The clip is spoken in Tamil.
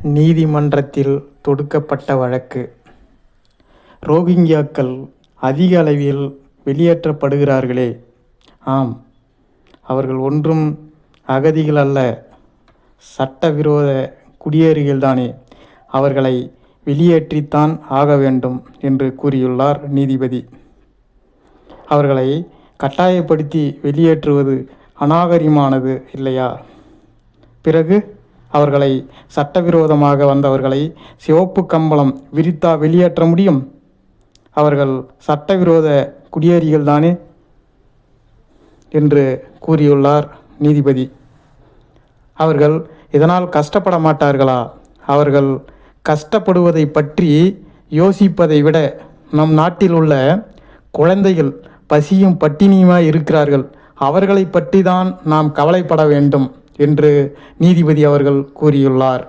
நீதிமன்றத்தில் தொடுக்கப்பட்ட வழக்கு. ரோஹிங்கியாக்கள் அதிக அளவில் வெளியேற்றப்படுகிறார்களே. ஆம், அவர்கள் ஒன்றும் அகதிகள் அல்ல, சட்டவிரோத குடியேறிகள்தானே. அவர்களை வெளியேற்றித்தான் ஆக வேண்டும் என்று கூறியுள்ளார் நீதிபதி. அவர்களை கட்டாயப்படுத்தி வெளியேற்றுவது அநாகரிகமானது இல்லையா? பிறகு அவர்களை சட்டவிரோதமாக வந்தவர்களை சிவப்பு கம்பளம் விரித்தா வெளியேற்ற முடியும்? அவர்கள் சட்டவிரோத குடியேறிகள் தானே என்று கூறியுள்ளார் நீதிபதி. அவர்கள் இதனால் கஷ்டப்பட மாட்டார்களா? அவர்கள் கஷ்டப்படுவதை பற்றி யோசிப்பதை விட நம் நாட்டில் உள்ள குழந்தைகள் பசியும் பட்டினியுமாய் இருக்கிறார்கள். அவர்களை பற்றி தான் நாம் கவலைப்பட வேண்டும் என்று நீதிபதி அவர்கள் கூறியுள்ளார்.